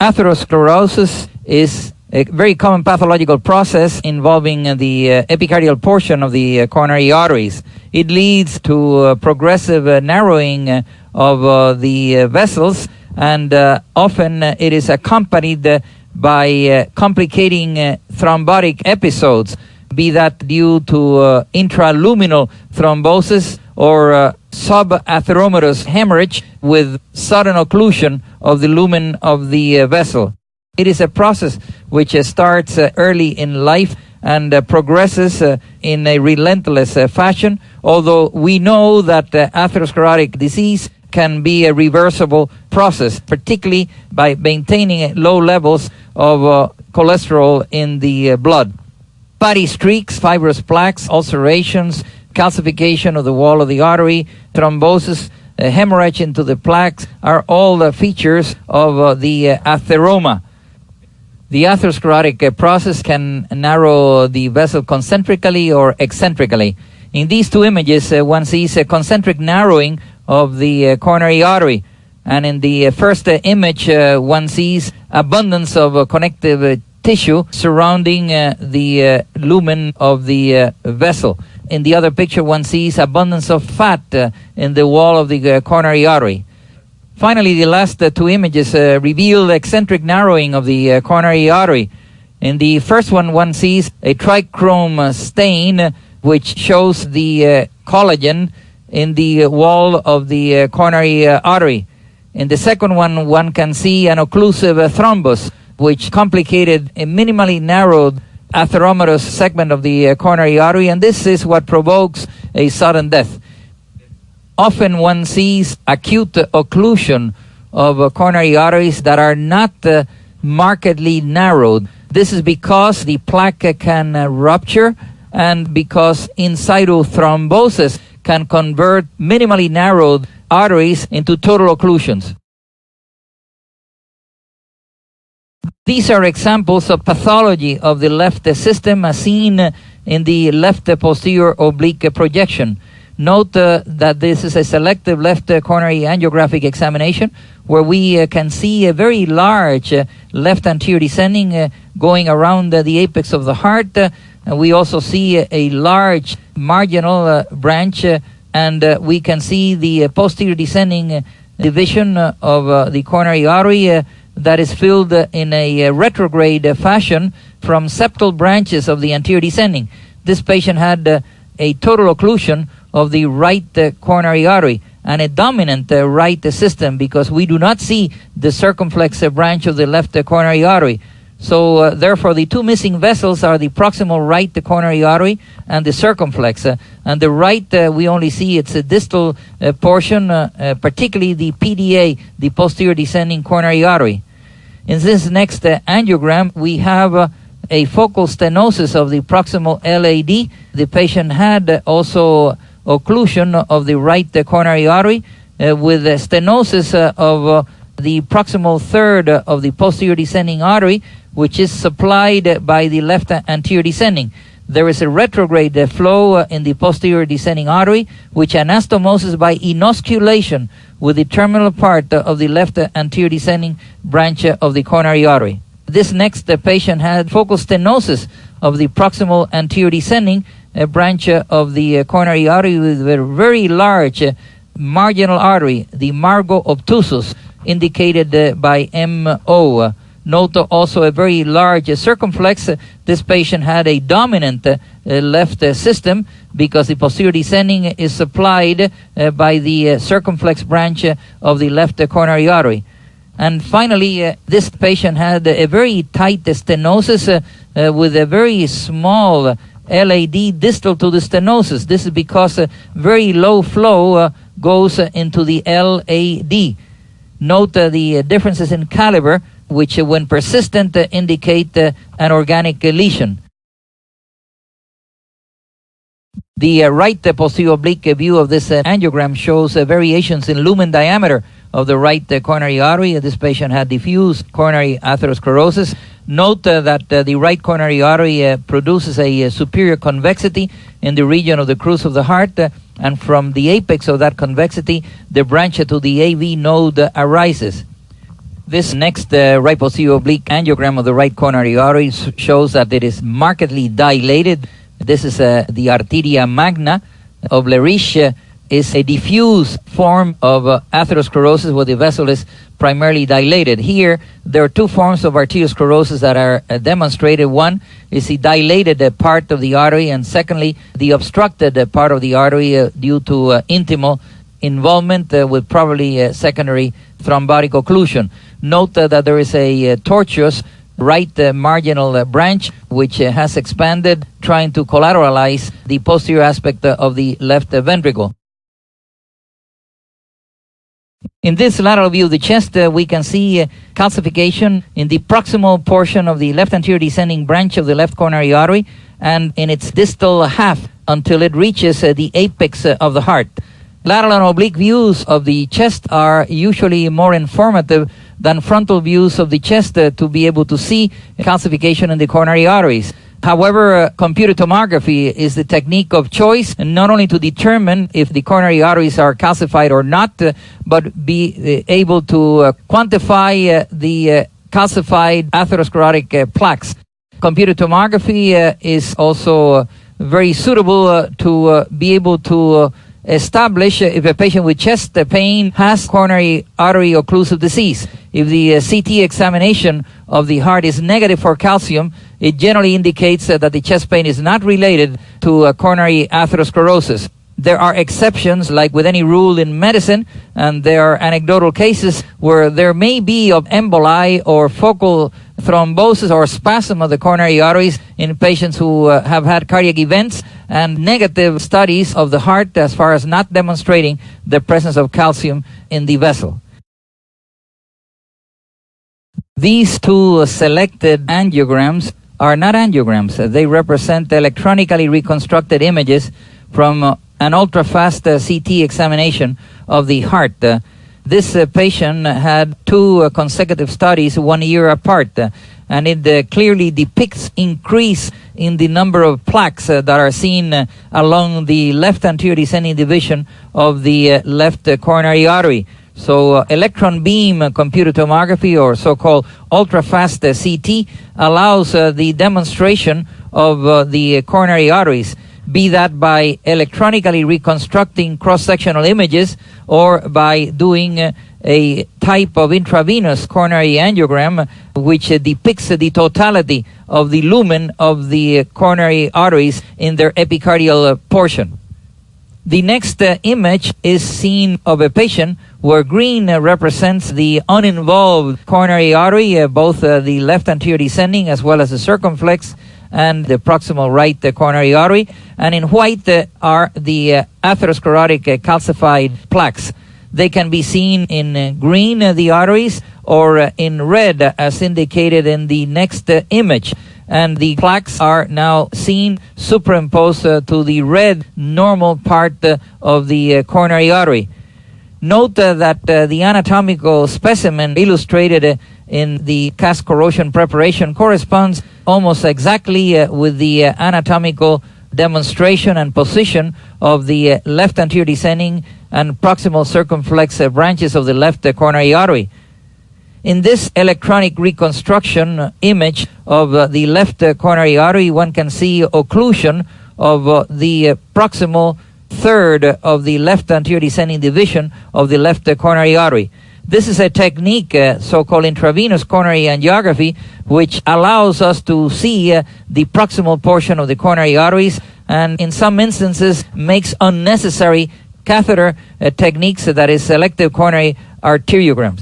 Atherosclerosis is a very common pathological process involving the epicardial portion of the coronary arteries. It leads to progressive narrowing of the vessels, and often it is accompanied by complicating thrombotic episodes, be that due to intraluminal thrombosis or subatheromatous hemorrhage with sudden occlusion of the lumen of the vessel. It is a process which starts early in life and progresses in a relentless fashion, although we know that atherosclerotic disease can be a reversible process, particularly by maintaining low levels of cholesterol in the blood. Fatty streaks, fibrous plaques, ulcerations, calcification of the wall of the artery, thrombosis, hemorrhage into the plaques are all the features of the atheroma. The atherosclerotic process can narrow the vessel concentrically or eccentrically. In these two images, one sees a concentric narrowing of the coronary artery, and in the first image, one sees abundance of connective tissue surrounding the lumen of the vessel. In the other picture, one sees abundance of fat in the wall of the coronary artery. Finally, the last two images reveal eccentric narrowing of the coronary artery. In the first one, one sees a trichrome stain which shows the collagen in the wall of the coronary artery. In the second one, one can see an occlusive thrombus which complicated a minimally narrowed atheromatous segment of the coronary artery, and this is what provokes a sudden death. Often one sees acute occlusion of coronary arteries that are not markedly narrowed. This is because the plaque can rupture and because in situ thrombosis can convert minimally narrowed arteries into total occlusions. These are examples of pathology of the left system as seen in the left posterior oblique projection. Note that this is a selective left coronary angiographic examination where we can see a very large left anterior descending going around the apex of the heart. And we also see a large marginal branch, and we can see the posterior descending division of the coronary artery that is filled in a retrograde fashion from septal branches of the anterior descending. This patient had a total occlusion of the right coronary artery and a dominant right system because we do not see the circumflex branch of the left coronary artery. So therefore the two missing vessels are the proximal right coronary artery and the circumflex. And the right we only see its distal portion, particularly the PDA, the posterior descending coronary artery. In this next angiogram, we have a focal stenosis of the proximal LAD. The patient had also occlusion of the right coronary artery with stenosis of the proximal third of the posterior descending artery, which is supplied by the left anterior descending. There is a retrograde flow in the posterior descending artery, which anastomoses by inosculation with the terminal part of the left anterior descending branch of the coronary artery. This next patient had focal stenosis of the proximal anterior descending branch of the coronary artery with a very large marginal artery, the margo obtusus, indicated by MO. Note also a very large circumflex. This patient had a dominant left system because the posterior descending is supplied by the circumflex branch of the left coronary artery. And finally, this patient had a very tight stenosis with a very small LAD distal to the stenosis. This is because very low flow goes into the LAD. Note the differences in caliber, which when persistent indicate an organic lesion. The right posterior oblique view of this angiogram shows variations in lumen diameter of the right coronary artery. This patient had diffuse coronary atherosclerosis. Note that the right coronary artery produces a superior convexity in the region of the crus of the heart, and from the apex of that convexity, the branch to the AV node arises. This next right posterior oblique angiogram of the right coronary artery shows that it is markedly dilated. This is the arteria magna of Leriche. Is a diffuse form of atherosclerosis where the vessel is primarily dilated. Here, there are two forms of arteriosclerosis that are demonstrated. One is the dilated part of the artery, and secondly, the obstructed part of the artery due to intimal involvement with probably secondary thrombotic occlusion. Note that there is a tortuous right marginal branch which has expanded, trying to collateralize the posterior aspect of the left ventricle. In this lateral view of the chest, we can see calcification in the proximal portion of the left anterior descending branch of the left coronary artery and in its distal half until it reaches the apex of the heart. Lateral and oblique views of the chest are usually more informative than frontal views of the chest to be able to see calcification in the coronary arteries. However, computed tomography is the technique of choice, not only to determine if the coronary arteries are calcified or not, but be able to quantify the calcified atherosclerotic plaques. Computed tomography is also very suitable to be able to establish if a patient with chest pain has coronary artery occlusive disease. If the CT examination of the heart is negative for calcium, it generally indicates that the chest pain is not related to coronary atherosclerosis. There are exceptions, like with any rule in medicine, and there are anecdotal cases where there may be of emboli or focal thrombosis or spasm of the coronary arteries in patients who have had cardiac events, and negative studies of the heart as far as not demonstrating the presence of calcium in the vessel. These two selected angiograms are not angiograms. They represent electronically reconstructed images from an ultra-fast CT examination of the heart. This patient had two consecutive studies 1 year apart, and it clearly depicts increase in the number of plaques that are seen along the left anterior descending division of the left coronary artery. So electron beam computed tomography, or so-called ultra-fast CT, allows the demonstration of the coronary arteries, be that by electronically reconstructing cross-sectional images or by doing a type of intravenous coronary angiogram which depicts the totality of the lumen of the coronary arteries in their epicardial portion. The next image is seen of a patient where green represents the uninvolved coronary artery, both the left anterior descending as well as the circumflex and the proximal right coronary artery, and in white are the atherosclerotic calcified plaques. They can be seen in green, the arteries, or in red, as indicated in the next image. And the plaques are now seen superimposed to the red normal part of the coronary artery. Note that the anatomical specimen illustrated in the cast corrosion preparation corresponds almost exactly with the anatomical demonstration and position of the left anterior descending and proximal circumflex branches of the left coronary artery. In this electronic reconstruction image of the left coronary artery, one can see occlusion of the proximal third of the left anterior descending division of the left coronary artery. This is a technique, so-called intravenous coronary angiography, which allows us to see the proximal portion of the coronary arteries, and in some instances makes unnecessary catheter techniques, that is selective coronary arteriograms.